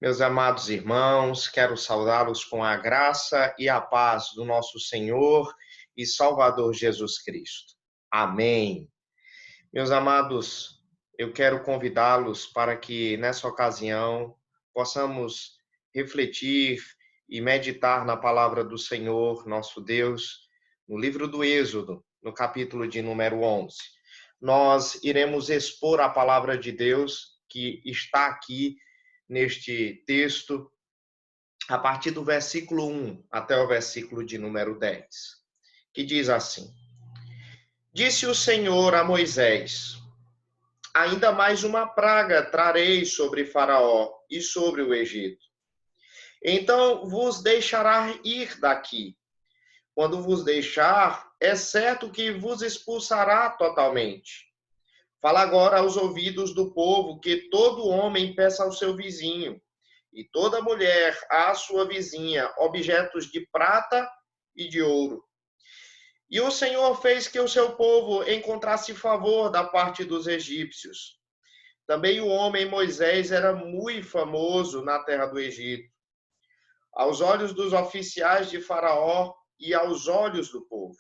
Meus amados irmãos, quero saudá-los com a graça e a paz do nosso Senhor e Salvador Jesus Cristo. Amém. Meus amados, eu quero convidá-los para que nessa ocasião possamos refletir e meditar na palavra do Senhor, nosso Deus, no livro do Êxodo, no capítulo de número 11. Nós iremos expor a palavra de Deus que está aqui neste texto, a partir do versículo 1 até o versículo de número 10, que diz assim: Disse o Senhor a Moisés: Ainda mais uma praga trarei sobre Faraó e sobre o Egito. Então vos deixará ir daqui. Quando vos deixar, é certo que vos expulsará totalmente. Fala agora aos ouvidos do povo que todo homem peça ao seu vizinho e toda mulher à sua vizinha objetos de prata e de ouro. E o Senhor fez que o seu povo encontrasse favor da parte dos egípcios. Também o homem Moisés era muito famoso na terra do Egito, aos olhos dos oficiais de Faraó e aos olhos do povo.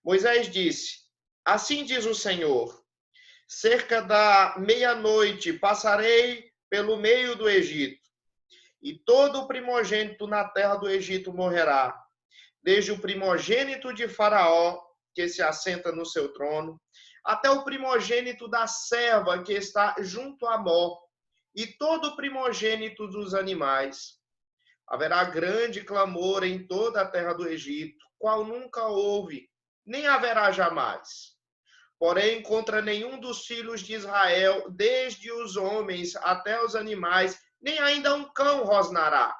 Moisés disse: Assim diz o Senhor: cerca da meia-noite passarei pelo meio do Egito, e todo o primogênito na terra do Egito morrerá, desde o primogênito de Faraó, que se assenta no seu trono, até o primogênito da serva que está junto à mó, e todo o primogênito dos animais. Haverá grande clamor em toda a terra do Egito, qual nunca houve, nem haverá jamais. Porém, contra nenhum dos filhos de Israel, desde os homens até os animais, nem ainda um cão rosnará,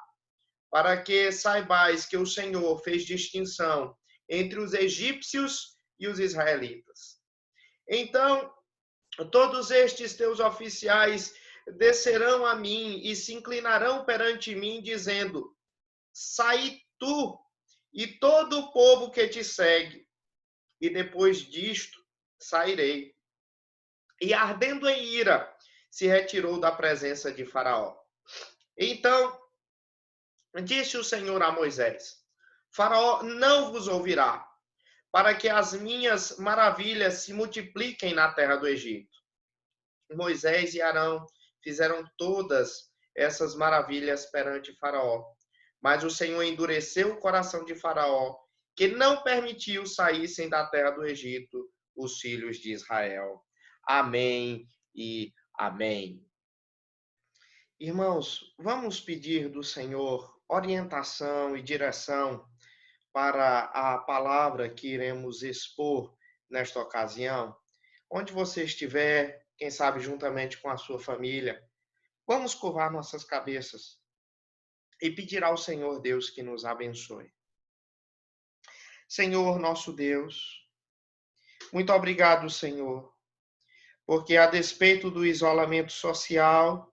para que saibais que o Senhor fez distinção entre os egípcios e os israelitas. Então, todos estes teus oficiais descerão a mim e se inclinarão perante mim, dizendo: sai tu e todo o povo que te segue, e depois disto sairei. E ardendo em ira, se retirou da presença de Faraó. Então, disse o Senhor a Moisés: Faraó não vos ouvirá, para que as minhas maravilhas se multipliquem na terra do Egito. Moisés e Arão fizeram todas essas maravilhas perante Faraó. Mas o Senhor endureceu o coração de Faraó, que não permitiu saíssem da terra do Egito os filhos de Israel. Amém e amém. Irmãos, vamos pedir do Senhor orientação e direção para a palavra que iremos expor nesta ocasião. Onde você estiver, quem sabe juntamente com a sua família, vamos curvar nossas cabeças e pedir ao Senhor Deus que nos abençoe. Senhor, nosso Deus, muito obrigado, Senhor, porque a despeito do isolamento social,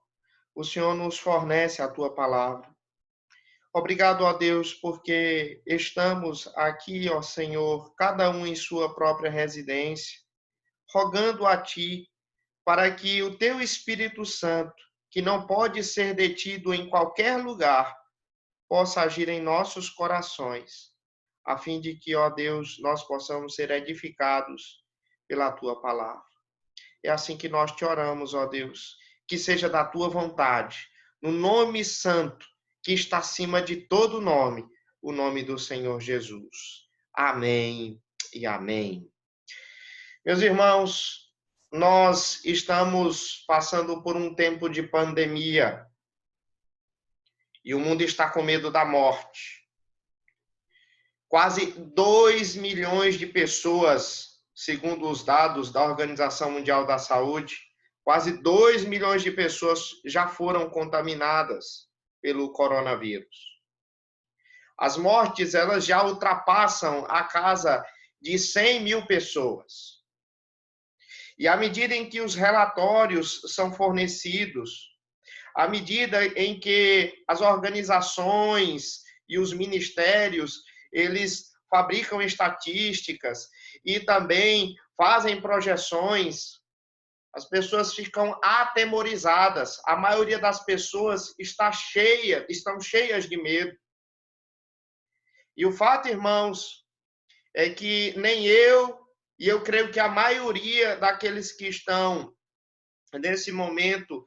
o Senhor nos fornece a tua palavra. Obrigado, ó Deus, porque estamos aqui, ó Senhor, cada um em sua própria residência, rogando a ti para que o teu Espírito Santo, que não pode ser detido em qualquer lugar, possa agir em nossos corações, a fim de que, ó Deus, nós possamos ser edificados pela tua palavra. É assim que nós te oramos, ó Deus, que seja da tua vontade, no nome santo, que está acima de todo nome, o nome do Senhor Jesus. Amém e amém. Meus irmãos, nós estamos passando por um tempo de pandemia e o mundo está com medo da morte. Quase 2 milhões de pessoas, segundo os dados da Organização Mundial da Saúde, quase 2 milhões de pessoas já foram contaminadas pelo coronavírus. As mortes, elas já ultrapassam a casa de 100 mil pessoas. E à medida em que os relatórios são fornecidos, à medida em que as organizações e os ministérios, eles fabricam estatísticas e também fazem projeções, As pessoas ficam atemorizadas. A maioria das pessoas estão cheias de medo. E o fato, irmãos, é que nem eu, e eu creio que a maioria daqueles que estão nesse momento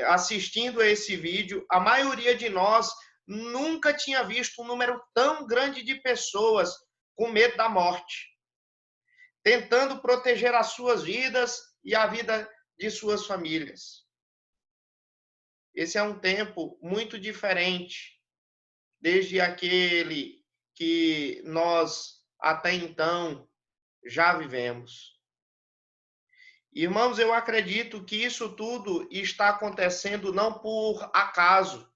assistindo a esse vídeo, a maioria de nós nunca tinha visto um número tão grande de pessoas com medo da morte, tentando proteger as suas vidas e a vida de suas famílias. Esse é um tempo muito diferente desde aquele que nós até então já vivemos. Irmãos, eu acredito que isso tudo está acontecendo não por acaso.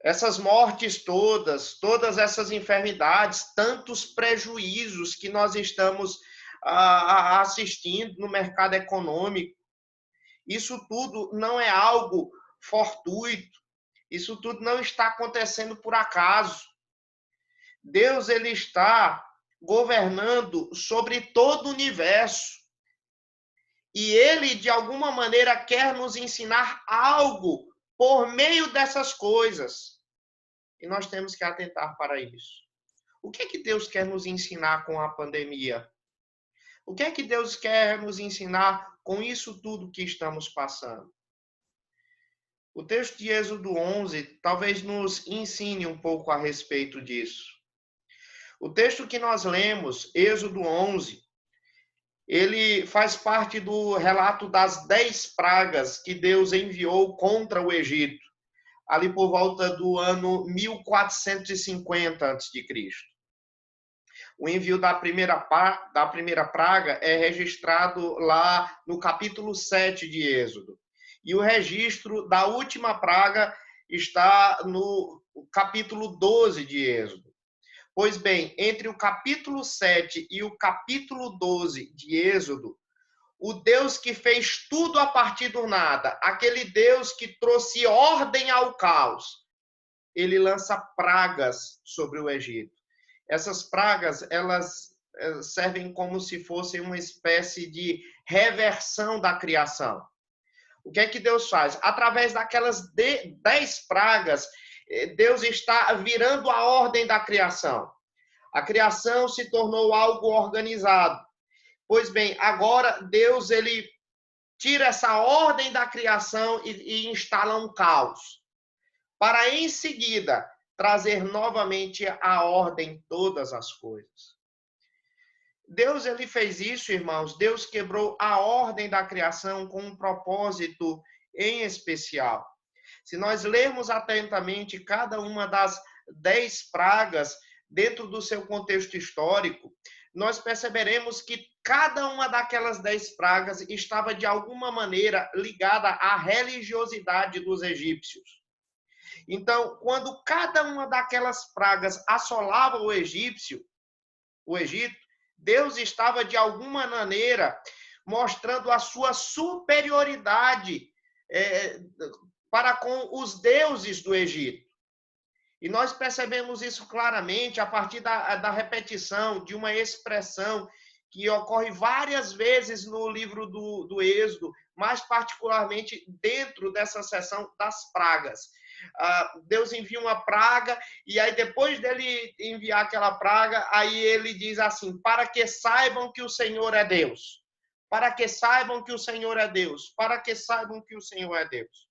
Essas mortes todas essas enfermidades, tantos prejuízos que nós estamos assistindo no mercado econômico, isso tudo não é algo fortuito, isso tudo não está acontecendo por acaso. Deus, ele está governando sobre todo o universo. E ele, de alguma maneira, quer nos ensinar algo por meio dessas coisas. E nós temos que atentar para isso. O que é que Deus quer nos ensinar com a pandemia? O que é que Deus quer nos ensinar com isso tudo que estamos passando? O texto de Êxodo 11 talvez nos ensine um pouco a respeito disso. O texto que nós lemos, Êxodo 11, ele faz parte do relato das 10 pragas que Deus enviou contra o Egito, ali por volta do ano 1450 a.C. O envio da primeira praga é registrado lá no capítulo 7 de Êxodo. E o registro da última praga está no capítulo 12 de Êxodo. Pois bem, entre o capítulo 7 e o capítulo 12 de Êxodo, o Deus que fez tudo a partir do nada, aquele Deus que trouxe ordem ao caos, ele lança pragas sobre o Egito. Essas pragas, elas servem como se fossem uma espécie de reversão da criação. O que é que Deus faz? Através daquelas 10 pragas, Deus está virando a ordem da criação. A criação se tornou algo organizado. Pois bem, agora Deus, ele tira essa ordem da criação e instala um caos, para em seguida trazer novamente a ordem em todas as coisas. Deus, ele fez isso, irmãos. Deus quebrou a ordem da criação com um propósito em especial. Se nós lermos atentamente cada uma das 10 pragas dentro do seu contexto histórico, nós perceberemos que cada uma daquelas 10 pragas estava de alguma maneira ligada à religiosidade dos egípcios. Então, quando cada uma daquelas pragas assolava o Egito, Deus estava de alguma maneira mostrando a sua superioridade para com os deuses do Egito. E nós percebemos isso claramente a partir da repetição de uma expressão que ocorre várias vezes no livro do Êxodo, mais particularmente dentro dessa seção das pragas. Deus envia uma praga, e aí depois dele enviar aquela praga, aí ele diz assim, para que saibam que o Senhor é Deus. Para que saibam que o Senhor é Deus. Para que saibam que o Senhor é Deus.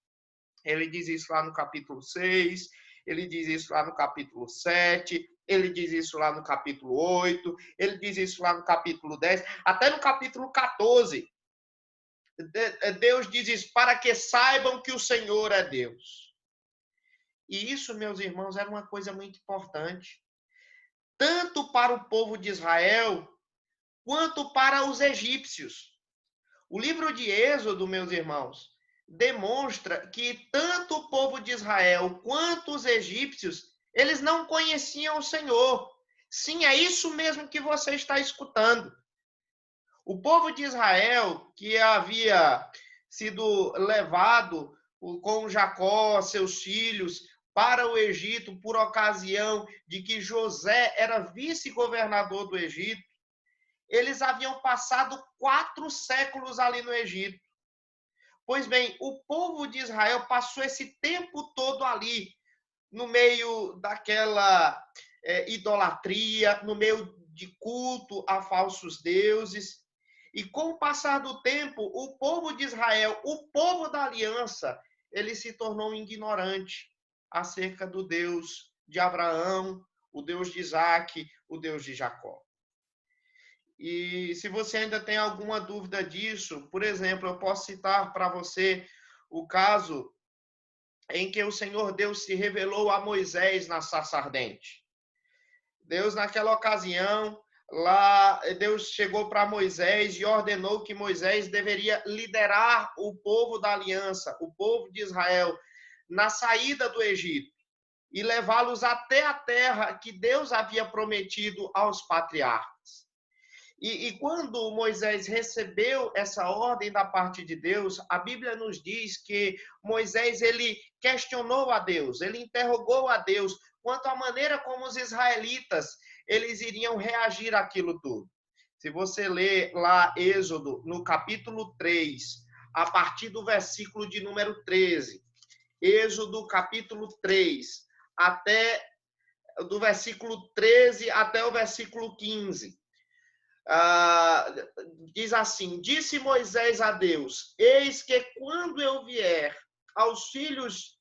Ele diz isso lá no capítulo 6, ele diz isso lá no capítulo 7, ele diz isso lá no capítulo 8, ele diz isso lá no capítulo 10, até no capítulo 14. Deus diz isso, para que saibam que o Senhor é Deus. E isso, meus irmãos, era uma coisa muito importante. Tanto para o povo de Israel, quanto para os egípcios. O livro de Êxodo, meus irmãos, demonstra que tanto o povo de Israel quanto os egípcios, eles não conheciam o Senhor. Sim, é isso mesmo que você está escutando. O povo de Israel, que havia sido levado com Jacó, seus filhos, para o Egito por ocasião de que José era vice-governador do Egito, eles haviam passado 4 séculos ali no Egito. Pois bem, o povo de Israel passou esse tempo todo ali, no meio daquela idolatria, no meio de culto a falsos deuses. E com o passar do tempo, o povo de Israel, o povo da aliança, ele se tornou ignorante acerca do Deus de Abraão, o Deus de Isaac, o Deus de Jacó. E se você ainda tem alguma dúvida disso, por exemplo, eu posso citar para você o caso em que o Senhor Deus se revelou a Moisés na sarça ardente. Deus, naquela ocasião, lá, Deus chegou para Moisés e ordenou que Moisés deveria liderar o povo da aliança, o povo de Israel, na saída do Egito e levá-los até a terra que Deus havia prometido aos patriarcas. E quando Moisés recebeu essa ordem da parte de Deus, a Bíblia nos diz que Moisés ele questionou a Deus, ele interrogou a Deus quanto à maneira como os israelitas eles iriam reagir àquilo tudo. Se você ler lá Êxodo, no capítulo 3, a partir do versículo de número 13, Êxodo capítulo 3, do versículo 13 até o versículo 15, diz assim: disse Moisés a Deus, eis que quando eu vier aos filhos,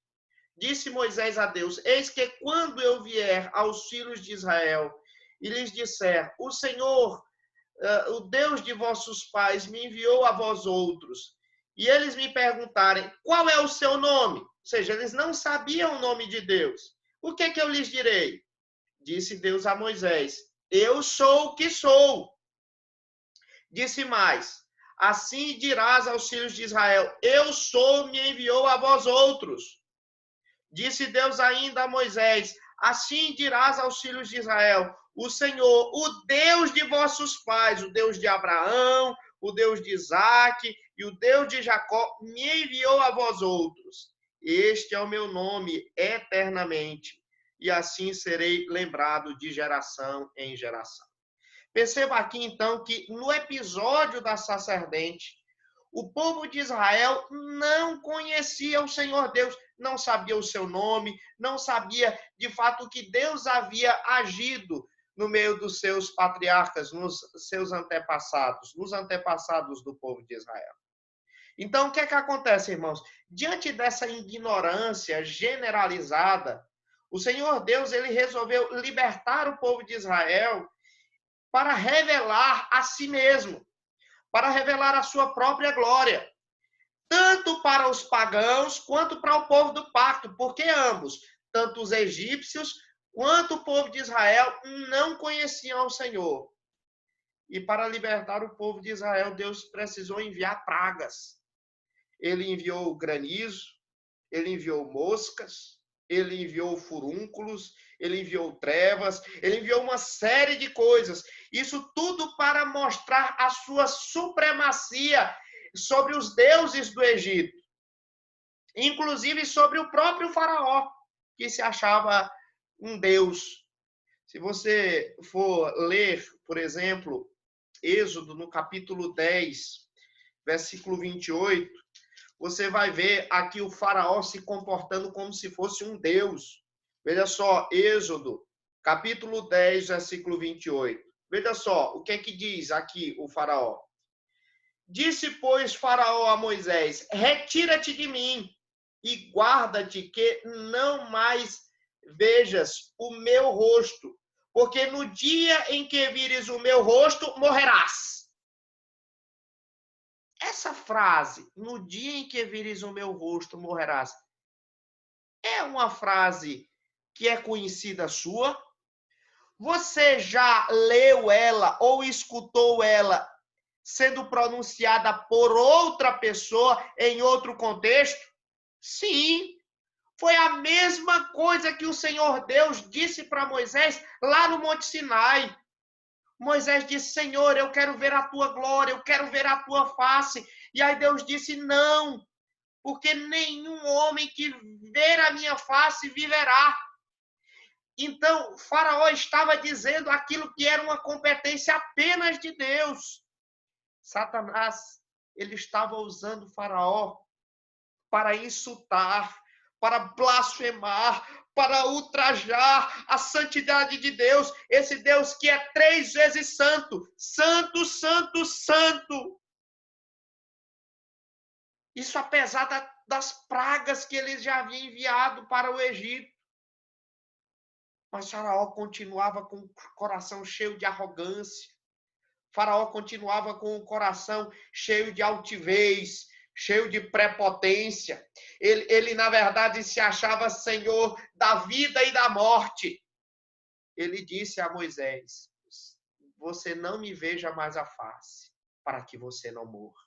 disse Moisés a Deus, eis que quando eu vier aos filhos de Israel e lhes disser, o Senhor, o Deus de vossos pais, me enviou a vós outros, e eles me perguntarem, qual é o seu nome? Ou seja, eles não sabiam o nome de Deus. O que eu lhes direi? Disse Deus a Moisés, eu sou o que sou. Disse mais, assim dirás aos filhos de Israel, eu sou, me enviou a vós outros. Disse Deus ainda a Moisés, assim dirás aos filhos de Israel, o Senhor, o Deus de vossos pais, o Deus de Abraão, o Deus de Isaac e o Deus de Jacó, me enviou a vós outros. Este é o meu nome eternamente, e assim serei lembrado de geração em geração. Perceba aqui, então, que no episódio da sarça ardente, o povo de Israel não conhecia o Senhor Deus, não sabia o seu nome, não sabia, de fato, que Deus havia agido no meio dos seus patriarcas, nos seus antepassados, nos antepassados do povo de Israel. Então, o que acontece, irmãos? Diante dessa ignorância generalizada, o Senhor Deus ele resolveu libertar o povo de Israel para revelar a si mesmo, para revelar a sua própria glória, tanto para os pagãos quanto para o povo do pacto, porque ambos, tanto os egípcios quanto o povo de Israel, não conheciam o Senhor. E para libertar o povo de Israel, Deus precisou enviar pragas. Ele enviou granizo, ele enviou moscas, ele enviou furúnculos, ele enviou trevas, ele enviou uma série de coisas. Isso tudo para mostrar a sua supremacia sobre os deuses do Egito. Inclusive sobre o próprio faraó, que se achava um deus. Se você for ler, por exemplo, Êxodo, no capítulo 10, versículo 28, você vai ver aqui o faraó se comportando como se fosse um deus. Veja só, Êxodo, capítulo 10, versículo 28. Veja só, o que é que diz aqui o faraó? Disse, pois, faraó a Moisés, retira-te de mim e guarda-te que não mais vejas o meu rosto, porque no dia em que vires o meu rosto, morrerás. Essa frase, no dia em que vires o meu rosto, morrerás, é uma frase que é conhecida sua? Você já leu ela ou escutou ela sendo pronunciada por outra pessoa em outro contexto? Sim, foi a mesma coisa que o Senhor Deus disse para Moisés lá no Monte Sinai. Moisés disse, Senhor, eu quero ver a tua glória, eu quero ver a tua face. E aí Deus disse, não, porque nenhum homem que ver a minha face viverá. Então, Faraó estava dizendo aquilo que era uma competência apenas de Deus. Satanás, ele estava usando Faraó para insultar, para blasfemar, para ultrajar a santidade de Deus, esse Deus que é 3 vezes santo, santo, santo, santo. Isso apesar das pragas que ele já havia enviado para o Egito. Mas Faraó continuava com o coração cheio de arrogância. Faraó continuava com o coração cheio de altivez, cheio de prepotência. Ele, na verdade, se achava senhor da vida e da morte. Ele disse a Moisés: você não me veja mais a face, para que você não morra.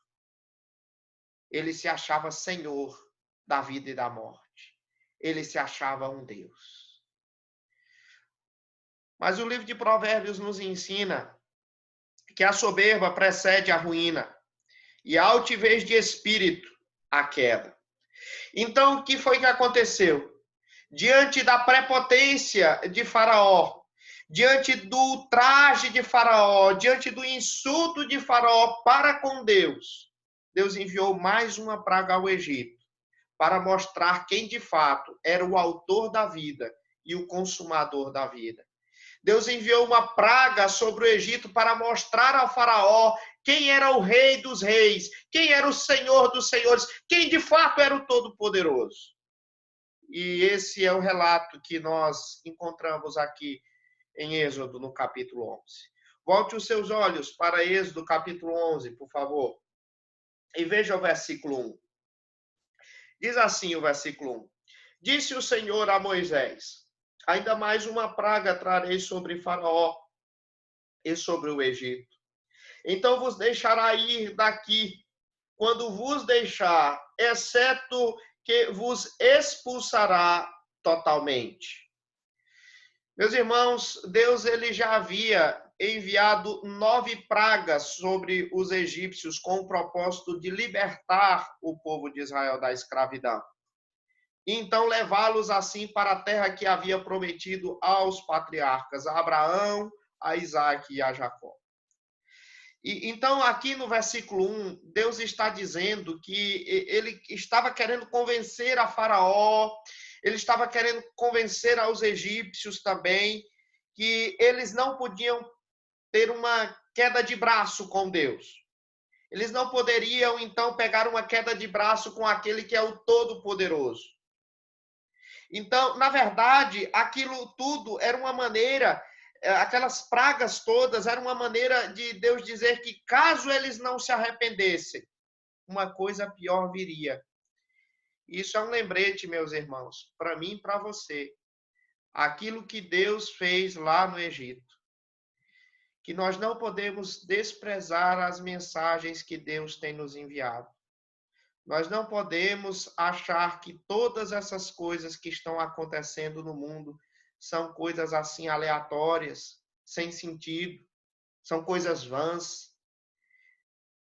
Ele se achava senhor da vida e da morte. Ele se achava um Deus. Mas o livro de Provérbios nos ensina que a soberba precede a ruína e a altivez de espírito a queda. Então, o que foi que aconteceu? Diante da prepotência de Faraó, diante do ultraje de Faraó, diante do insulto de Faraó para com Deus, Deus enviou mais uma praga ao Egito para mostrar quem de fato era o autor da vida e o consumador da vida. Deus enviou uma praga sobre o Egito para mostrar ao Faraó quem era o rei dos reis, quem era o senhor dos senhores, quem de fato era o Todo-Poderoso. E esse é o relato que nós encontramos aqui em Êxodo, no capítulo 11. Volte os seus olhos para Êxodo, capítulo 11, por favor, e veja o versículo 1. Diz assim o versículo 1. Disse o Senhor a Moisés: ainda mais uma praga trarei sobre Faraó e sobre o Egito. Então vos deixará ir daqui, quando vos deixar, exceto que vos expulsará totalmente. Meus irmãos, Deus ele já havia enviado 9 pragas sobre os egípcios com o propósito de libertar o povo de Israel da escravidão. E então levá-los assim para a terra que havia prometido aos patriarcas, a Abraão, a Isaac e a Jacó. E, então, aqui no versículo 1, Deus está dizendo que ele estava querendo convencer a Faraó, ele estava querendo convencer aos egípcios também, que eles não podiam ter uma queda de braço com Deus. Eles não poderiam, então, pegar uma queda de braço com aquele que é o Todo-Poderoso. Então, na verdade, aquilo tudo era uma maneira, aquelas pragas todas, era uma maneira de Deus dizer que caso eles não se arrependessem, uma coisa pior viria. Isso é um lembrete, meus irmãos, para mim e para você. Aquilo que Deus fez lá no Egito. Que nós não podemos desprezar as mensagens que Deus tem nos enviado. Nós não podemos achar que todas essas coisas que estão acontecendo no mundo são coisas assim aleatórias, sem sentido, são coisas vãs.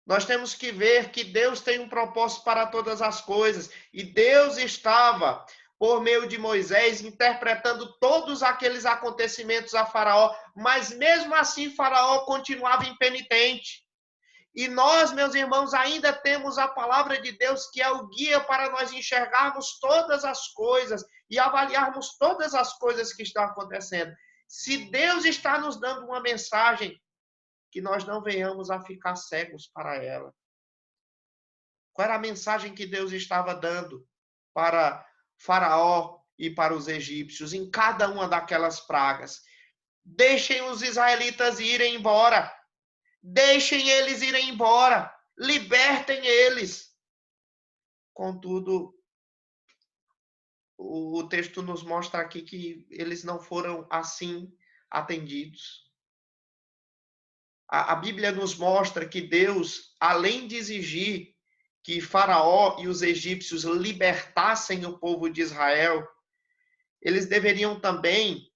Nós temos que ver que Deus tem um propósito para todas as coisas. E Deus estava, por meio de Moisés, interpretando todos aqueles acontecimentos a Faraó, mas mesmo assim Faraó continuava impenitente. E nós, meus irmãos, ainda temos a palavra de Deus, que é o guia para nós enxergarmos todas as coisas e avaliarmos todas as coisas que estão acontecendo. Se Deus está nos dando uma mensagem, que nós não venhamos a ficar cegos para ela. Qual era a mensagem que Deus estava dando para Faraó e para os egípcios em cada uma daquelas pragas? Deixem os israelitas irem embora. Deixem eles irem embora. Libertem eles. Contudo, o texto nos mostra aqui que eles não foram assim atendidos. A Bíblia nos mostra que Deus, além de exigir que Faraó e os egípcios libertassem o povo de Israel, eles deveriam também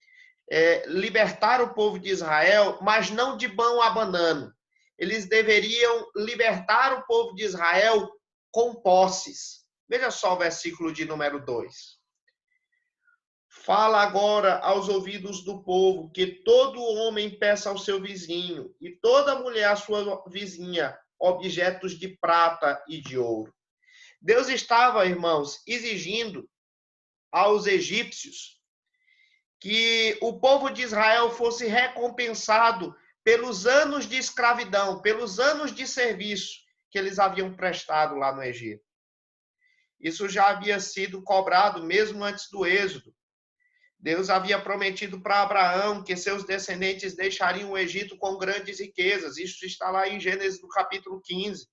libertar o povo de Israel, mas não de mão abanando. Eles deveriam libertar o povo de Israel com posses. Veja só o versículo de número 2. Fala agora aos ouvidos do povo que todo homem peça ao seu vizinho e toda mulher à sua vizinha objetos de prata e de ouro. Deus estava, irmãos, exigindo aos egípcios que o povo de Israel fosse recompensado pelos anos de escravidão, pelos anos de serviço que eles haviam prestado lá no Egito. Isso já havia sido cobrado mesmo antes do Êxodo. Deus havia prometido para Abraão que seus descendentes deixariam o Egito com grandes riquezas. Isso está lá em Gênesis, no capítulo 15.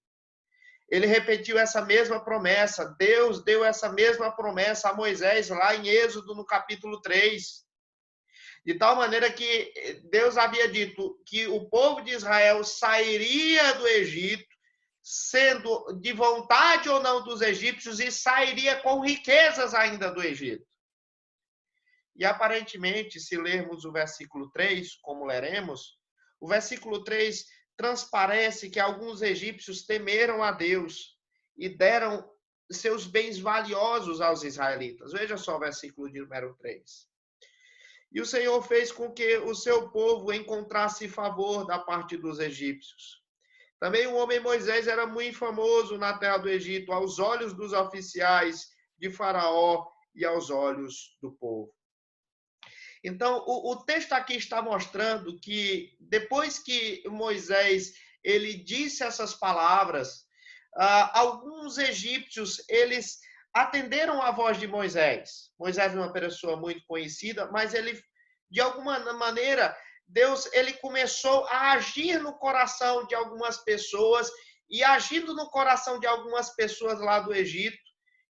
Ele repetiu essa mesma promessa. Deus deu essa mesma promessa a Moisés lá em Êxodo, no capítulo 3. De tal maneira que Deus havia dito que o povo de Israel sairia do Egito, sendo de vontade ou não dos egípcios, e sairia com riquezas ainda do Egito. E aparentemente, se lermos o versículo 3, como leremos, o versículo 3 transparece que alguns egípcios temeram a Deus e deram seus bens valiosos aos israelitas. Veja só o versículo de número 3. E o Senhor fez com que o seu povo encontrasse favor da parte dos egípcios. Também o homem Moisés era muito famoso na terra do Egito, aos olhos dos oficiais de Faraó e aos olhos do povo. Então, o texto aqui está mostrando que depois que Moisés ele disse essas palavras, alguns egípcios eles atenderam à voz de Moisés. Moisés é uma pessoa muito conhecida, mas ele, de alguma maneira, Deus ele começou a agir no coração de algumas pessoas, e agindo no coração de algumas pessoas lá do Egito,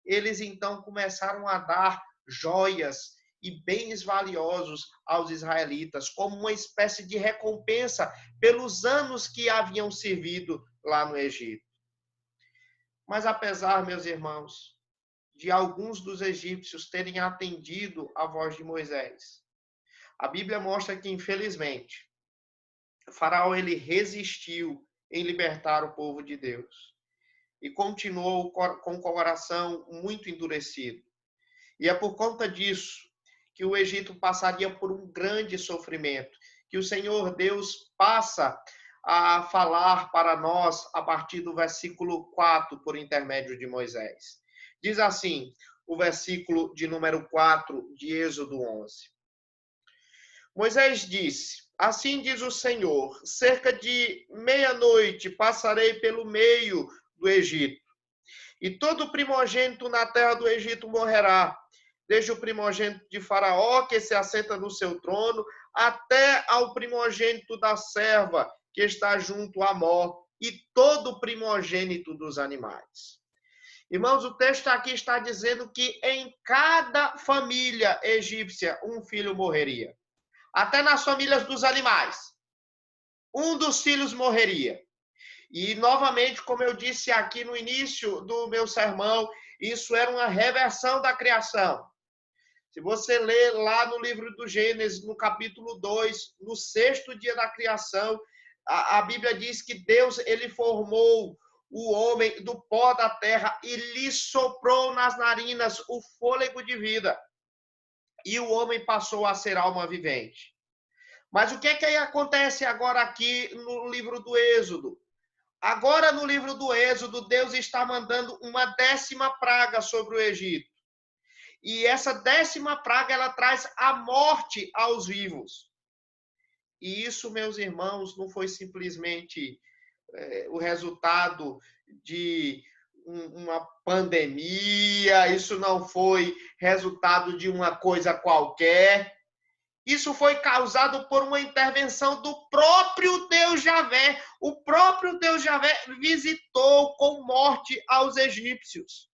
eles então começaram a dar joias e bens valiosos aos israelitas, como uma espécie de recompensa pelos anos que haviam servido lá no Egito. Mas apesar, meus irmãos, de alguns dos egípcios terem atendido à voz de Moisés, a Bíblia mostra que, infelizmente, Faraó ele resistiu em libertar o povo de Deus e continuou com o coração muito endurecido. E é por conta disso que o Egito passaria por um grande sofrimento, que o Senhor Deus passa a falar para nós a partir do versículo 4, por intermédio de Moisés. Diz assim, o versículo de número 4 de Êxodo 11. Moisés disse: assim diz o Senhor, cerca de meia-noite passarei pelo meio do Egito, e todo primogênito na terra do Egito morrerá, desde o primogênito de Faraó, que se assenta no seu trono, até ao primogênito da serva, que está junto a Mó, e todo primogênito dos animais. Irmãos, o texto aqui está dizendo que em cada família egípcia um filho morreria. Até nas famílias dos animais, um dos filhos morreria. E, novamente, como eu disse aqui no início do meu sermão, isso era uma reversão da criação. Se você ler lá no livro do Gênesis, no capítulo 2, no 6º dia da criação, a Bíblia diz que Deus ele formou o homem do pó da terra e lhe soprou nas narinas o fôlego de vida. E o homem passou a ser alma vivente. Mas o que é que acontece agora aqui no livro do Êxodo? Agora, no livro do Êxodo, Deus está mandando uma 10ª praga sobre o Egito. E essa 10ª praga, ela traz a morte aos vivos. E isso, meus irmãos, não foi simplesmente o resultado de uma pandemia, isso não foi resultado de uma coisa qualquer. Isso foi causado por uma intervenção do próprio Deus Javé. O próprio Deus Javé visitou com morte aos egípcios.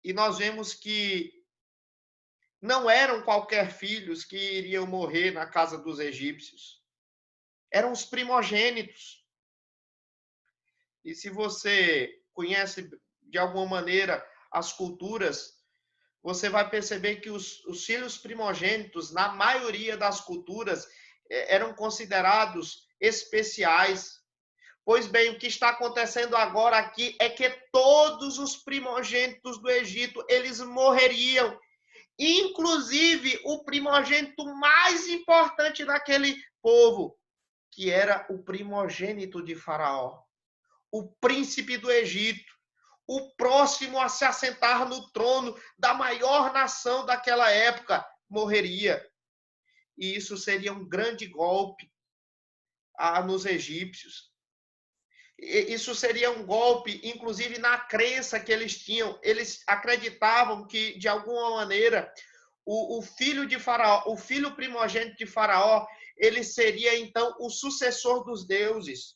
E nós vemos que não eram qualquer filhos que iriam morrer na casa dos egípcios. Eram os primogênitos. E se você conhece de alguma maneira as culturas, você vai perceber que os filhos primogênitos, na maioria das culturas, eram considerados especiais, Pois bem, o que está acontecendo agora aqui é que todos os primogênitos do Egito, eles morreriam. Inclusive o primogênito mais importante daquele povo, que era o primogênito de Faraó, o príncipe do Egito, o próximo a se assentar no trono da maior nação daquela época, morreria. E isso seria um grande golpe nos egípcios. Isso seria um golpe, inclusive, na crença que eles tinham. Eles acreditavam que, de alguma maneira, o filho de Faraó, o filho primogênito de Faraó, ele seria, então, o sucessor dos deuses.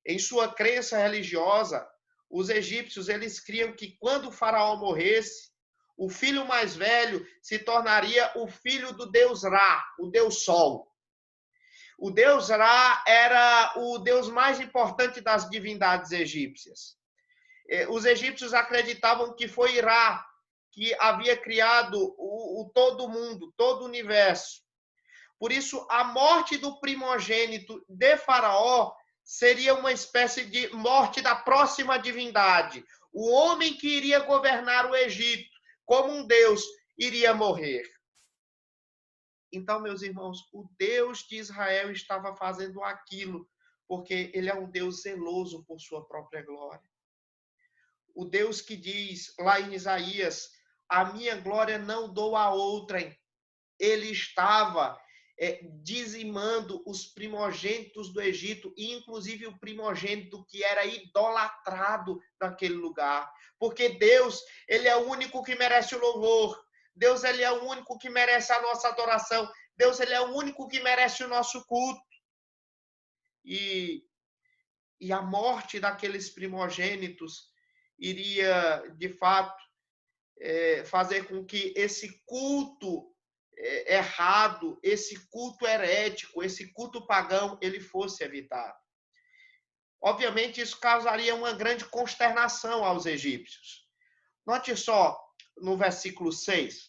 Em sua crença religiosa, os egípcios, eles criam que quando o Faraó morresse, o filho mais velho se tornaria o filho do deus Ra, o deus Sol. O deus Ra era o deus mais importante das divindades egípcias. Os egípcios acreditavam que foi Ra que havia criado todo mundo, todo o universo. Por isso, a morte do primogênito de Faraó seria uma espécie de morte da próxima divindade. O homem que iria governar o Egito como um deus iria morrer. Então, meus irmãos, o Deus de Israel estava fazendo aquilo porque ele é um Deus zeloso por sua própria glória. O Deus que diz lá em Isaías, a minha glória não dou a outrem. Ele estava dizimando os primogênitos do Egito, e inclusive o primogênito que era idolatrado naquele lugar. Porque Deus, ele é o único que merece o louvor. Deus, ele é o único que merece a nossa adoração. Deus, ele é o único que merece o nosso culto. E a morte daqueles primogênitos iria, de fato, fazer com que esse culto errado, esse culto herético, esse culto pagão, ele fosse evitado. Obviamente, isso causaria uma grande consternação aos egípcios. Note só no versículo 6.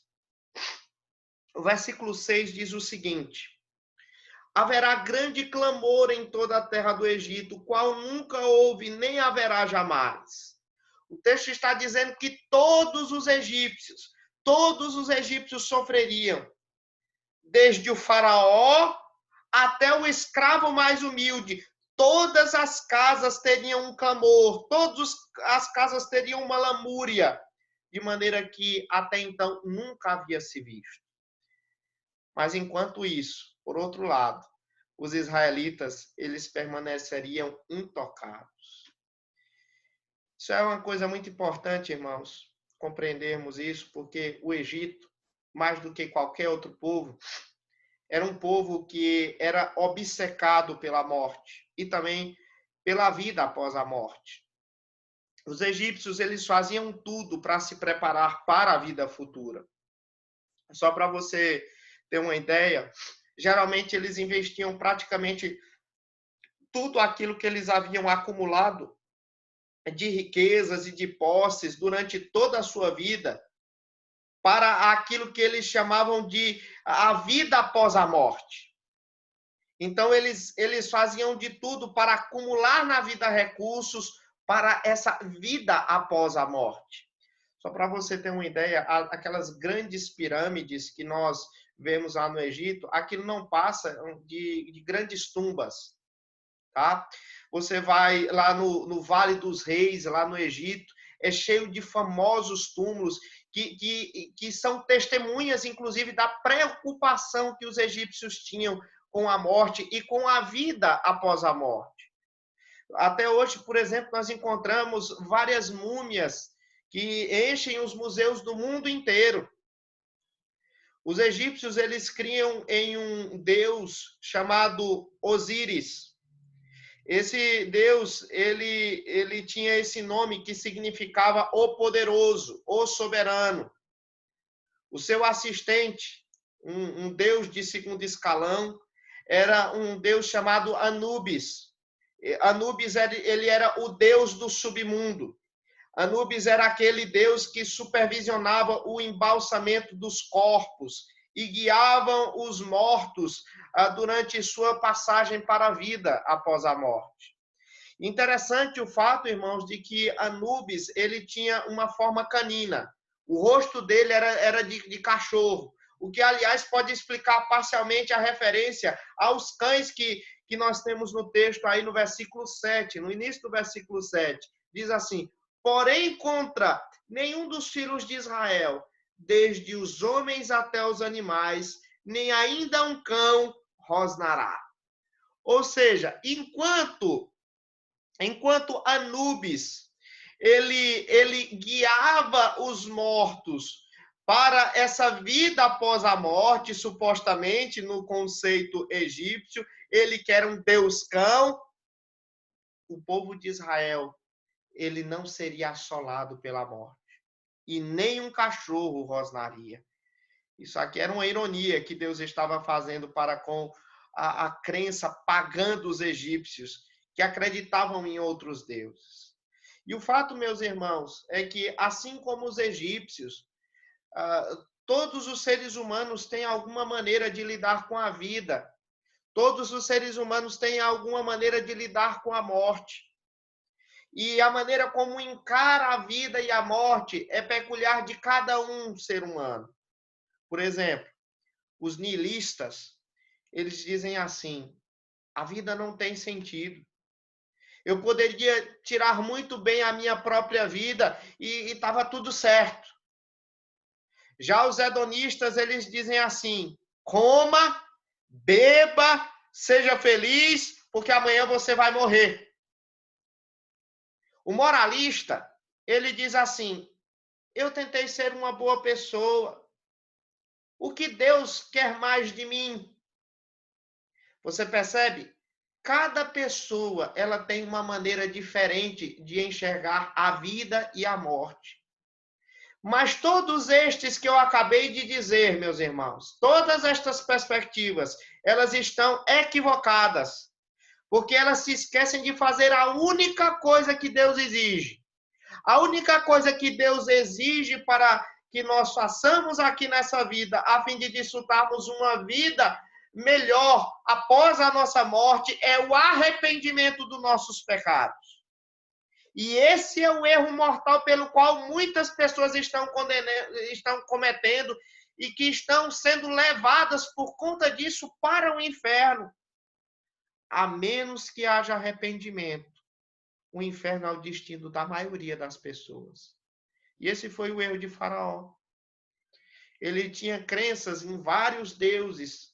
O versículo 6 diz o seguinte: haverá grande clamor em toda a terra do Egito, qual nunca houve nem haverá jamais. O texto está dizendo que todos os egípcios sofreriam, desde o faraó até o escravo mais humilde. Todas as casas teriam um clamor, todas as casas teriam uma lamúria, de maneira que até então nunca havia se visto. Mas enquanto isso, por outro lado, os israelitas, eles permaneceriam intocados. Isso é uma coisa muito importante, irmãos, compreendermos isso, porque o Egito, mais do que qualquer outro povo, era um povo que era obcecado pela morte e também pela vida após a morte. Os egípcios, eles faziam tudo para se preparar para a vida futura. Só para você ter uma ideia, geralmente eles investiam praticamente tudo aquilo que eles haviam acumulado de riquezas e de posses durante toda a sua vida para aquilo que eles chamavam de a vida após a morte. Então, eles faziam de tudo para acumular na vida recursos para essa vida após a morte. Só para você ter uma ideia, aquelas grandes pirâmides que nós vemos lá no Egito, aquilo não passa de grandes tumbas, tá? Você vai lá no Vale dos Reis, lá no Egito, é cheio de famosos túmulos que são testemunhas, inclusive, da preocupação que os egípcios tinham com a morte e com a vida após a morte. Até hoje, por exemplo, nós encontramos várias múmias que enchem os museus do mundo inteiro. Os egípcios, eles criam em um deus chamado Osíris. Esse deus, ele tinha esse nome que significava o poderoso, o soberano. O seu assistente, um deus de segundo escalão, era um deus chamado Anubis. Anubis, ele era o deus do submundo. Anubis era aquele deus que supervisionava o embalsamento dos corpos e guiavam os mortos durante sua passagem para a vida após a morte. Interessante o fato, irmãos, de que Anubis ele tinha uma forma canina. O rosto dele era de cachorro, o que, aliás, pode explicar parcialmente a referência aos cães que nós temos no texto aí no versículo 7, no início do versículo 7. Diz assim: porém, contra nenhum dos filhos de Israel, desde os homens até os animais, nem ainda um cão rosnará. Ou seja, enquanto Anubis ele guiava os mortos para essa vida após a morte, supostamente no conceito egípcio, ele que era um deus cão, o povo de Israel, ele não seria assolado pela morte, e nem um cachorro rosnaria. Isso aqui era uma ironia que Deus estava fazendo para com a crença pagã dos egípcios, que acreditavam em outros deuses. E o fato, meus irmãos, é que, assim como os egípcios, todos os seres humanos têm alguma maneira de lidar com a vida. Todos os seres humanos têm alguma maneira de lidar com a morte. E a maneira como encara a vida e a morte é peculiar de cada um ser humano. Por exemplo, os niilistas, eles dizem assim: a vida não tem sentido. Eu poderia tirar muito bem a minha própria vida e estava tudo certo. Já os hedonistas, eles dizem assim: coma, beba, seja feliz, porque amanhã você vai morrer. O moralista, ele diz assim: eu tentei ser uma boa pessoa. O que Deus quer mais de mim? Você percebe? Cada pessoa, ela tem uma maneira diferente de enxergar a vida e a morte. Mas todos estes que eu acabei de dizer, meus irmãos, todas estas perspectivas, elas estão equivocadas, porque elas se esquecem de fazer a única coisa que Deus exige. A única coisa que Deus exige para que nós façamos aqui nessa vida, a fim de desfrutarmos uma vida melhor após a nossa morte, é o arrependimento dos nossos pecados. E esse é o erro mortal pelo qual muitas pessoas estão cometendo e que estão sendo levadas por conta disso para o inferno. A menos que haja arrependimento, o inferno é o destino da maioria das pessoas. E esse foi o erro de Faraó. Ele tinha crenças em vários deuses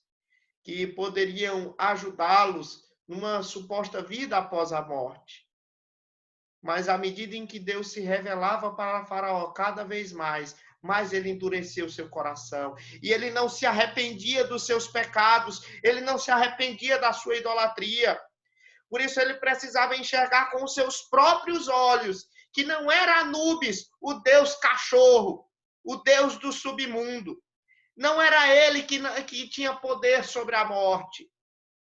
que poderiam ajudá-los numa suposta vida após a morte. Mas à medida em que Deus se revelava para Faraó cada vez mais ele endureceu seu coração. E ele não se arrependia dos seus pecados, ele não se arrependia da sua idolatria. Por isso ele precisava enxergar com os seus próprios olhos que não era Anubis, o deus cachorro, o deus do submundo. Não era ele que tinha poder sobre a morte,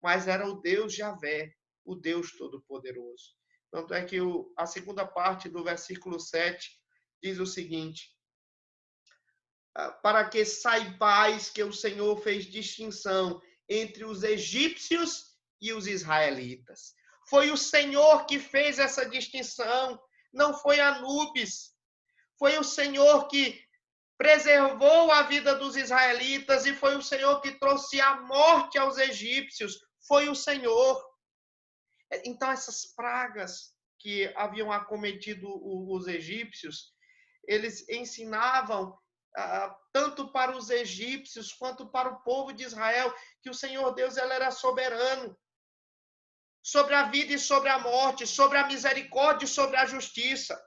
mas era o Deus Javé, o Deus Todo-Poderoso. Tanto é que a segunda parte do versículo 7 diz o seguinte: para que saibais que o Senhor fez distinção entre os egípcios e os israelitas. Foi o Senhor que fez essa distinção, não foi Anubis. Foi o Senhor que preservou a vida dos israelitas e foi o Senhor que trouxe a morte aos egípcios. Foi o Senhor. Então, essas pragas que haviam acometido os egípcios, eles ensinavam tanto para os egípcios quanto para o povo de Israel que o Senhor Deus ele era soberano sobre a vida e sobre a morte, sobre a misericórdia e sobre a justiça.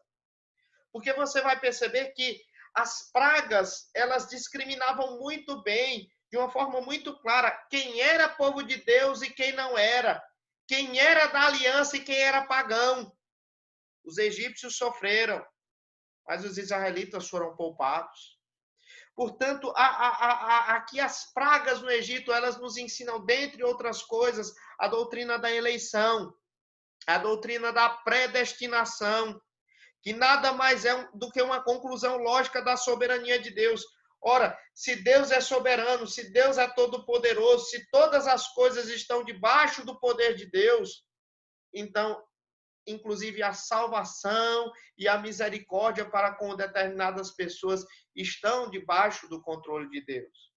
Porque você vai perceber que as pragas, elas discriminavam muito bem, de uma forma muito clara, quem era povo de Deus e quem não era. Quem era da aliança e quem era pagão. Os egípcios sofreram, mas os israelitas foram poupados. Portanto, aqui as pragas no Egito, elas nos ensinam, dentre outras coisas, a doutrina da eleição, a doutrina da predestinação, que nada mais é do que uma conclusão lógica da soberania de Deus. Ora, se Deus é soberano, se Deus é todo-poderoso, se todas as coisas estão debaixo do poder de Deus, então, inclusive a salvação e a misericórdia para com determinadas pessoas estão debaixo do controle de Deus.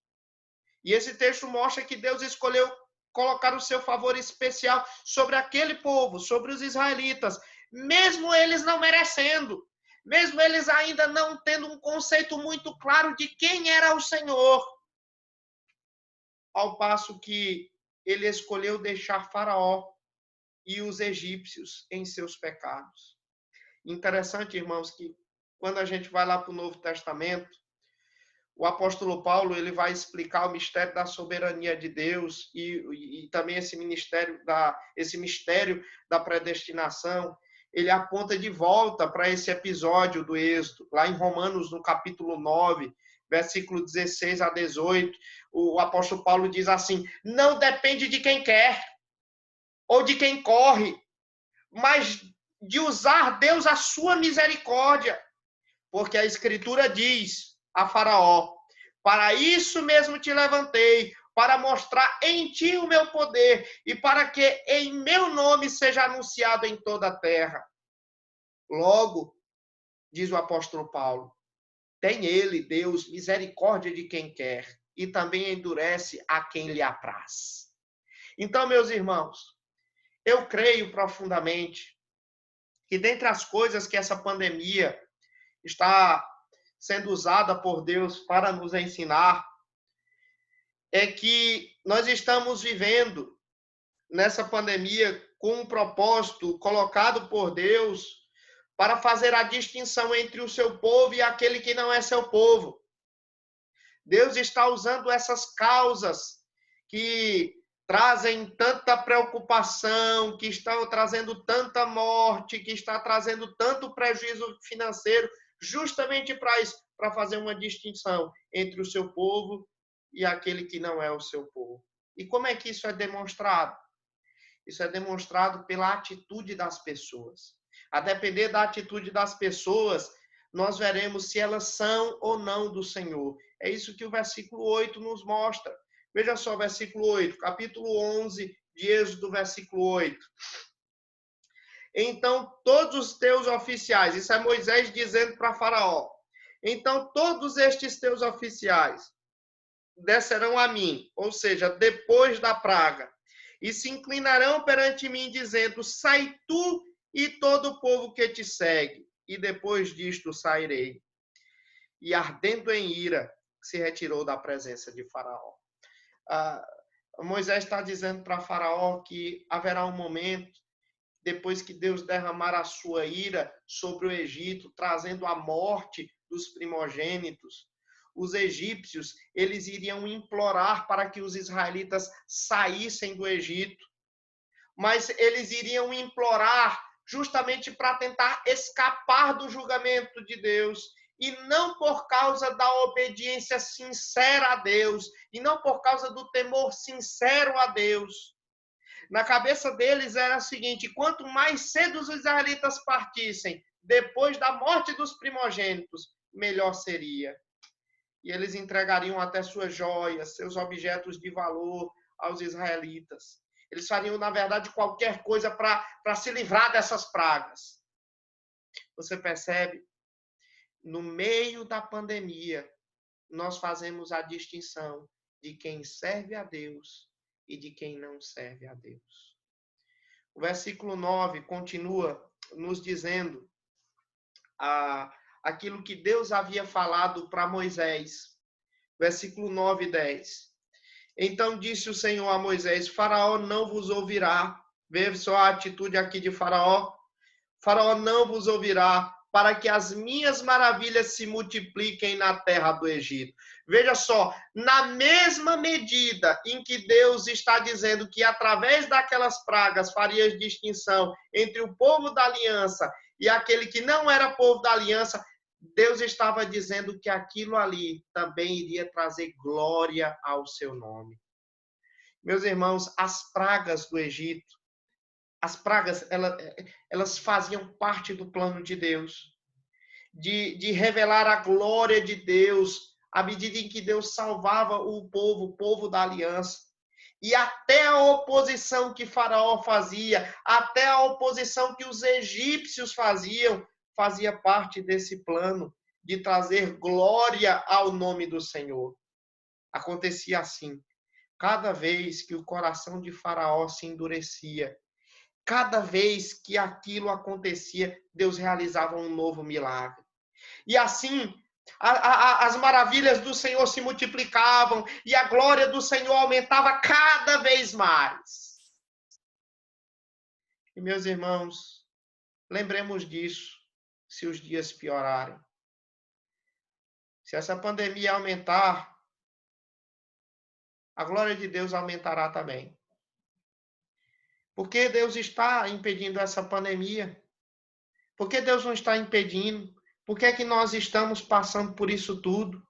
E esse texto mostra que Deus escolheu colocar o seu favor especial sobre aquele povo, sobre os israelitas, mesmo eles não merecendo, mesmo eles ainda não tendo um conceito muito claro de quem era o Senhor. Ao passo que ele escolheu deixar Faraó e os egípcios em seus pecados. Interessante, irmãos, que quando a gente vai lá para o Novo Testamento, o apóstolo Paulo ele vai explicar o mistério da soberania de Deus e também esse mistério da predestinação. Ele aponta de volta para esse episódio do Êxodo, lá em Romanos, no capítulo 9, versículo 16 a 18, o apóstolo Paulo diz assim: não depende de quem quer ou de quem corre, mas de usar Deus a sua misericórdia. Porque a Escritura diz a Faraó: para isso mesmo te levantei, para mostrar em ti o meu poder e para que em meu nome seja anunciado em toda a terra. Logo, diz o apóstolo Paulo, tem ele, Deus, misericórdia de quem quer e também endurece a quem lhe apraz. Então, meus irmãos, eu creio profundamente que dentre as coisas que essa pandemia está sendo usada por Deus para nos ensinar, é que nós estamos vivendo nessa pandemia com um propósito colocado por Deus para fazer a distinção entre o seu povo e aquele que não é seu povo. Deus está usando essas causas que trazem tanta preocupação, que estão trazendo tanta morte, que está trazendo tanto prejuízo financeiro, justamente para isso, para fazer uma distinção entre o seu povo e aquele que não é o seu povo. E como é que isso é demonstrado? Isso é demonstrado pela atitude das pessoas. A depender da atitude das pessoas, nós veremos se elas são ou não do Senhor. É isso que o versículo 8 nos mostra. Veja só, versículo 8, capítulo 11 de Êxodo, versículo 8. Então, todos os teus oficiais, isso é Moisés dizendo para Faraó, então todos estes teus oficiais descerão a mim, ou seja, depois da praga, e se inclinarão perante mim, dizendo, sai tu e todo o povo que te segue, e depois disto sairei. E ardendo em ira, se retirou da presença de Faraó. Moisés está dizendo para Faraó que haverá um momento, depois que Deus derramar a sua ira sobre o Egito, trazendo a morte dos primogênitos, os egípcios, eles iriam implorar para que os israelitas saíssem do Egito, mas eles iriam implorar justamente para tentar escapar do julgamento de Deus, e não por causa da obediência sincera a Deus, e não por causa do temor sincero a Deus. Na cabeça deles era o seguinte: quanto mais cedo os israelitas partissem, depois da morte dos primogênitos, melhor seria. E eles entregariam até suas joias, seus objetos de valor aos israelitas. Eles fariam, na verdade, qualquer coisa para se livrar dessas pragas. Você percebe? No meio da pandemia, nós fazemos a distinção de quem serve a Deus e de quem não serve a Deus. O versículo 9 continua nos dizendo aquilo que Deus havia falado para Moisés. Versículo 9 e 10. Então disse o Senhor a Moisés, Faraó não vos ouvirá. Veja só a atitude aqui de Faraó. Faraó não vos ouvirá, para que as minhas maravilhas se multipliquem na terra do Egito. Veja só, na mesma medida em que Deus está dizendo que através daquelas pragas faria distinção entre o povo da aliança e aquele que não era povo da aliança, Deus estava dizendo que aquilo ali também iria trazer glória ao seu nome. Meus irmãos, as pragas do Egito, as pragas, elas faziam parte do plano de Deus, de revelar a glória de Deus à medida em que Deus salvava o povo da aliança. E até a oposição que Faraó fazia, até a oposição que os egípcios faziam, fazia parte desse plano de trazer glória ao nome do Senhor. Acontecia assim. Cada vez que o coração de Faraó se endurecia, cada vez que aquilo acontecia, Deus realizava um novo milagre. E assim, as maravilhas do Senhor se multiplicavam e a glória do Senhor aumentava cada vez mais. E, meus irmãos, lembremos disso se os dias piorarem. Se essa pandemia aumentar, a glória de Deus aumentará também. Por que Deus está impedindo essa pandemia? Por que Deus não está impedindo? Por que é que nós estamos passando por isso tudo?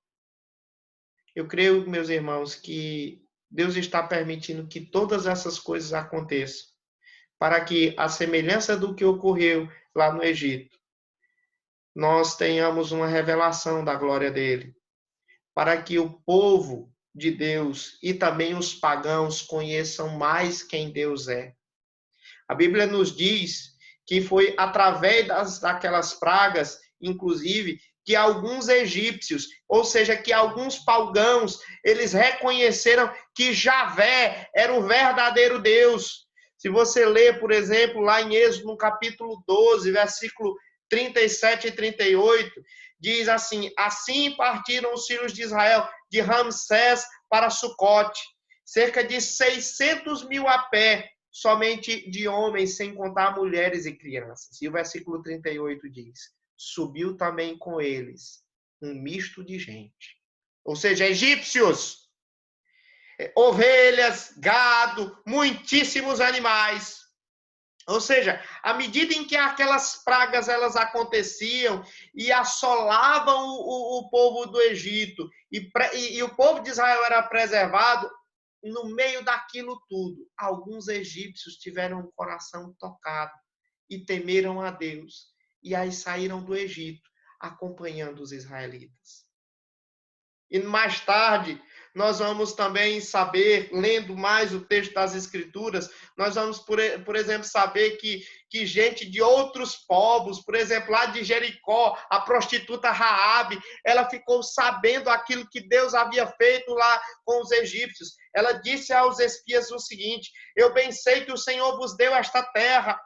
Eu creio, meus irmãos, que Deus está permitindo que todas essas coisas aconteçam, para que, à semelhança do que ocorreu lá no Egito, nós tenhamos uma revelação da glória dele, para que o povo de Deus e também os pagãos conheçam mais quem Deus é. A Bíblia nos diz que foi através daquelas pragas, inclusive, que alguns egípcios, ou seja, que alguns pagãos, eles reconheceram que Javé era o verdadeiro Deus. Se você ler, por exemplo, lá em Êxodo, no capítulo 12, versículo 37 e 38, diz assim: assim partiram os filhos de Israel de Ramsés para Sucote, cerca de 600 mil a pé, somente de homens, sem contar mulheres e crianças. E o versículo 38 diz: subiu também com eles um misto de gente. Ou seja, egípcios, ovelhas, gado, muitíssimos animais. Ou seja, à medida em que aquelas pragas elas aconteciam e assolavam o povo do Egito, e o povo de Israel era preservado, no meio daquilo tudo, alguns egípcios tiveram o coração tocado e temeram a Deus. E aí saíram do Egito, acompanhando os israelitas. E mais tarde, nós vamos também saber, lendo mais o texto das Escrituras, nós vamos, por exemplo, saber que gente de outros povos, por exemplo, lá de Jericó, a prostituta Raabe, ela ficou sabendo aquilo que Deus havia feito lá com os egípcios. Ela disse aos espias o seguinte: eu bem sei que o Senhor vos deu esta terra,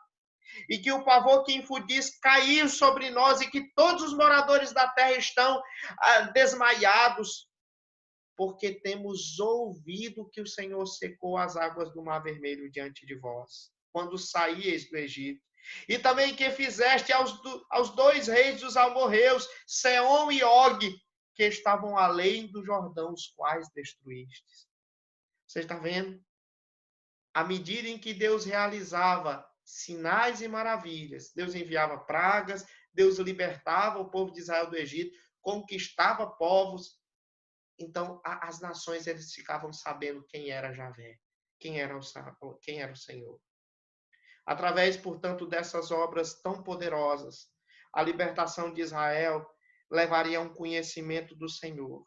e que o pavor que infundis caiu sobre nós, e que todos os moradores da terra estão desmaiados, porque temos ouvido que o Senhor secou as águas do Mar Vermelho diante de vós, quando saíeis do Egito. E também que fizeste aos dois reis dos amorreus, Seom e Og, que estavam além do Jordão, os quais destruístes. Você está vendo? À medida em que Deus realizava sinais e maravilhas, Deus enviava pragas, Deus libertava o povo de Israel do Egito, conquistava povos. Então, as nações eles ficavam sabendo quem era Javé, quem era o Senhor. Através, portanto, dessas obras tão poderosas, a libertação de Israel levaria a um conhecimento do Senhor.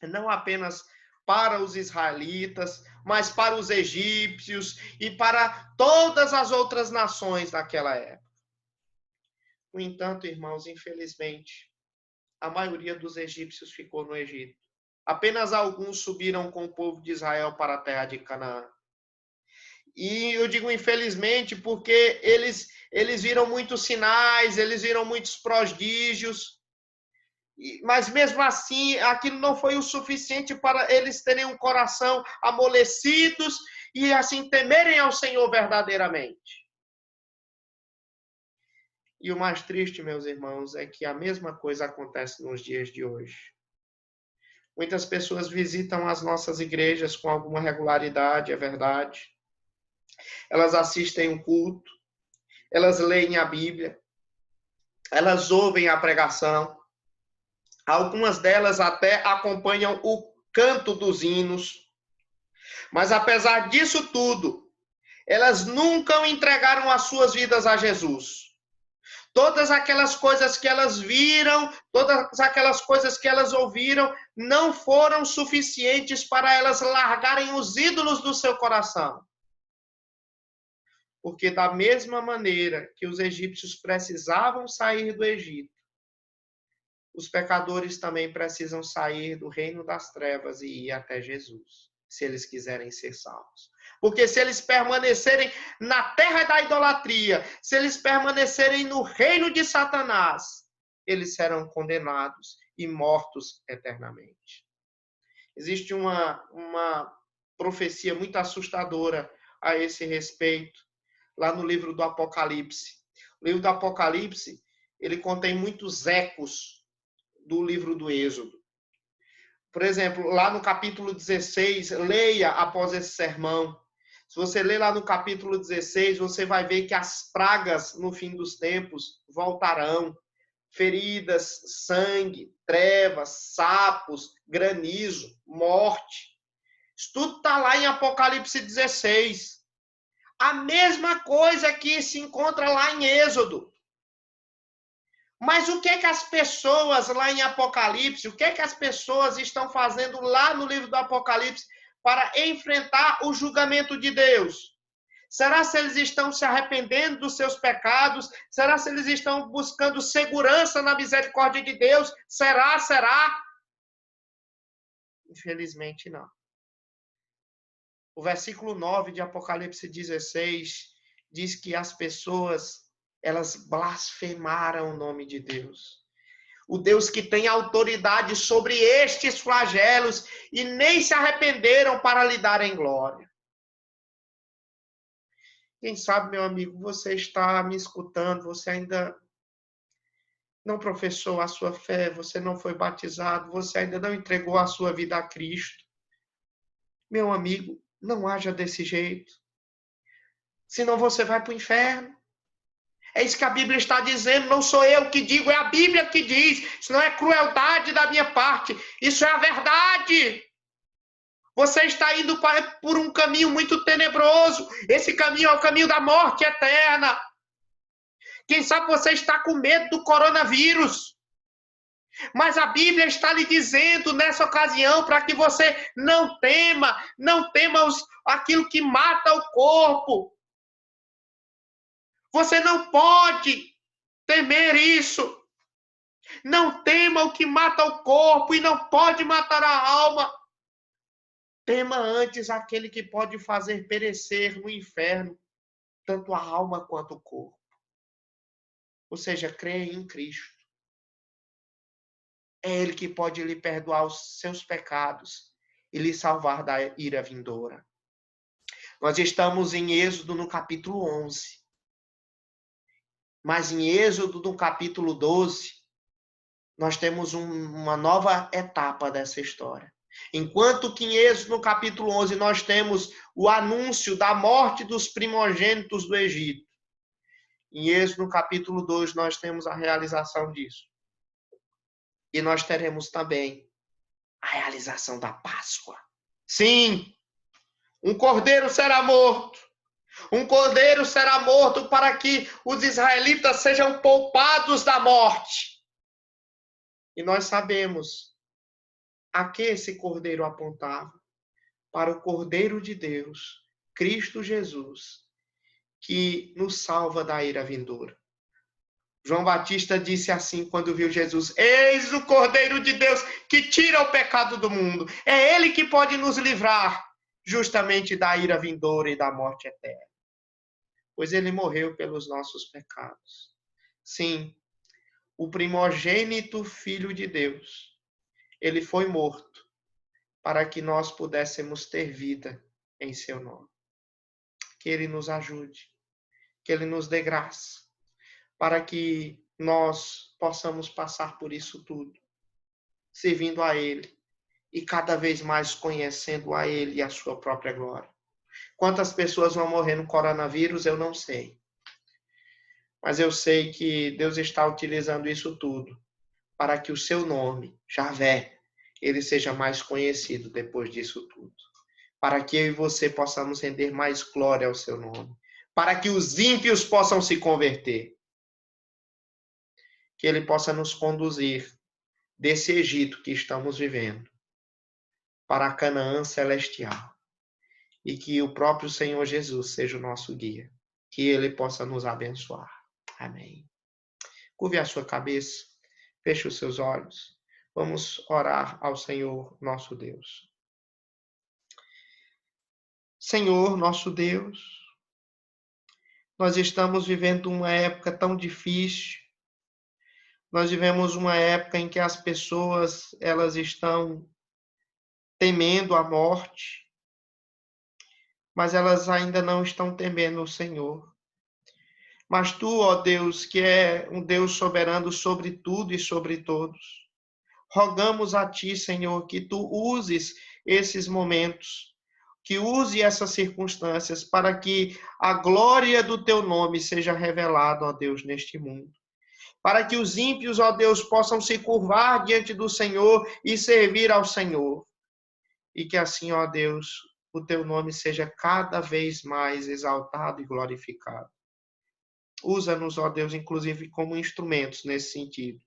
Não apenas para os israelitas, mas para os egípcios e para todas as outras nações daquela época. No entanto, irmãos, infelizmente, a maioria dos egípcios ficou no Egito. Apenas alguns subiram com o povo de Israel para a terra de Canaã. E eu digo infelizmente porque eles viram muitos sinais, eles viram muitos prodígios, mas mesmo assim aquilo não foi o suficiente para eles terem um coração amolecidos e assim temerem ao Senhor verdadeiramente. E o mais triste, meus irmãos, é que a mesma coisa acontece nos dias de hoje. Muitas pessoas visitam as nossas igrejas com alguma regularidade, é verdade. Elas assistem um culto, elas leem a Bíblia, elas ouvem a pregação. Algumas delas até acompanham o canto dos hinos. Mas apesar disso tudo, elas nunca entregaram as suas vidas a Jesus. Todas aquelas coisas que elas viram, todas aquelas coisas que elas ouviram, não foram suficientes para elas largarem os ídolos do seu coração. Porque da mesma maneira que os egípcios precisavam sair do Egito, os pecadores também precisam sair do reino das trevas e ir até Jesus, se eles quiserem ser salvos. Porque se eles permanecerem na terra da idolatria, se eles permanecerem no reino de Satanás, eles serão condenados e mortos eternamente. Existe uma profecia muito assustadora a esse respeito, lá no livro do Apocalipse. O livro do Apocalipse, ele contém muitos ecos do livro do Êxodo. Por exemplo, lá no capítulo 16, leia após esse sermão. Se você ler lá no capítulo 16, você vai ver que as pragas no fim dos tempos voltarão. Feridas, sangue, trevas, sapos, granizo, morte. Isso tudo está lá em Apocalipse 16. A mesma coisa que se encontra lá em Êxodo. Mas o que é que as pessoas lá em Apocalipse, o que é que as pessoas estão fazendo lá no livro do Apocalipse para enfrentar o julgamento de Deus? Será se eles estão se arrependendo dos seus pecados? Será se eles estão buscando segurança na misericórdia de Deus? Será? Infelizmente não. O versículo 9 de Apocalipse 16 diz que as pessoas, elas blasfemaram o nome de Deus. O Deus que tem autoridade sobre estes flagelos e nem se arrependeram para lhe darem glória. Quem sabe, meu amigo, você está me escutando, você ainda não professou a sua fé, você não foi batizado, você ainda não entregou a sua vida a Cristo. Meu amigo, não haja desse jeito. Senão você vai para o inferno. É isso que a Bíblia está dizendo, não sou eu que digo, é a Bíblia que diz. Isso não é crueldade da minha parte, isso é a verdade. Você está indo por um caminho muito tenebroso. Esse caminho é o caminho da morte eterna. Quem sabe você está com medo do coronavírus. Mas a Bíblia está lhe dizendo nessa ocasião para que você não tema aquilo que mata o corpo. Você não pode temer isso. Não tema o que mata o corpo e não pode matar a alma. Tema antes aquele que pode fazer perecer no inferno tanto a alma quanto o corpo. Ou seja, creia em Cristo. É Ele que pode lhe perdoar os seus pecados e lhe salvar da ira vindoura. Nós estamos em Êxodo no capítulo 11. Mas em Êxodo no capítulo 12, nós temos uma nova etapa dessa história. Enquanto que em Êxodo no capítulo 11 nós temos o anúncio da morte dos primogênitos do Egito. Em Êxodo no capítulo 2 nós temos a realização disso. E nós teremos também a realização da Páscoa. Sim, um cordeiro será morto. Um cordeiro será morto para que os israelitas sejam poupados da morte. E nós sabemos a que esse cordeiro apontava. Para o Cordeiro de Deus, Cristo Jesus, que nos salva da ira vindoura. João Batista disse assim quando viu Jesus: eis o Cordeiro de Deus que tira o pecado do mundo. É Ele que pode nos livrar justamente da ira vindoura e da morte eterna. Pois Ele morreu pelos nossos pecados. Sim, o primogênito Filho de Deus, Ele foi morto para que nós pudéssemos ter vida em seu nome. Que Ele nos ajude, que Ele nos dê graça, para que nós possamos passar por isso tudo, servindo a Ele e cada vez mais conhecendo a Ele e a sua própria glória. Quantas pessoas vão morrer no coronavírus, eu não sei. Mas eu sei que Deus está utilizando isso tudo para que o seu nome, Javé, ele seja mais conhecido depois disso tudo. Para que eu e você possamos render mais glória ao seu nome. Para que os ímpios possam se converter. que Ele possa nos conduzir desse Egito que estamos vivendo para a Canaã celestial e que o próprio Senhor Jesus seja o nosso guia, que Ele possa nos abençoar. Amém. Curve a sua cabeça, feche os seus olhos. Vamos orar ao Senhor nosso Deus. Senhor nosso Deus, nós estamos vivendo uma época tão difícil. Nós vivemos uma época em que as pessoas, elas estão temendo a morte, mas elas ainda não estão temendo o Senhor. Mas tu, ó Deus, que é um Deus soberano sobre tudo e sobre todos, rogamos a ti, Senhor, que tu uses esses momentos, que use essas circunstâncias para que a glória do teu nome seja revelada, ó Deus, neste mundo. Para que os ímpios, ó Deus, possam se curvar diante do Senhor e servir ao Senhor. E que assim, ó Deus, o teu nome seja cada vez mais exaltado e glorificado. Usa-nos, ó Deus, inclusive como instrumentos nesse sentido.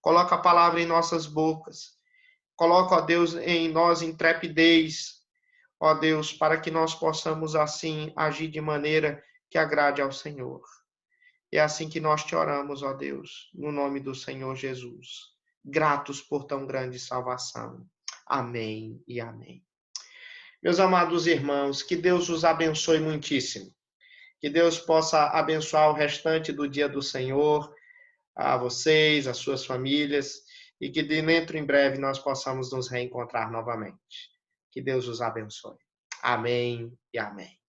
Coloca a palavra em nossas bocas. Coloca, ó Deus, em nós intrepidez, ó Deus, para que nós possamos assim agir de maneira que agrade ao Senhor. É assim que nós te oramos, ó Deus, no nome do Senhor Jesus. Gratos por tão grande salvação. Amém e amém. Meus amados irmãos, que Deus os abençoe muitíssimo. Que Deus possa abençoar o restante do dia do Senhor, a vocês, as suas famílias, e que dentro em breve nós possamos nos reencontrar novamente. Que Deus os abençoe. Amém e amém.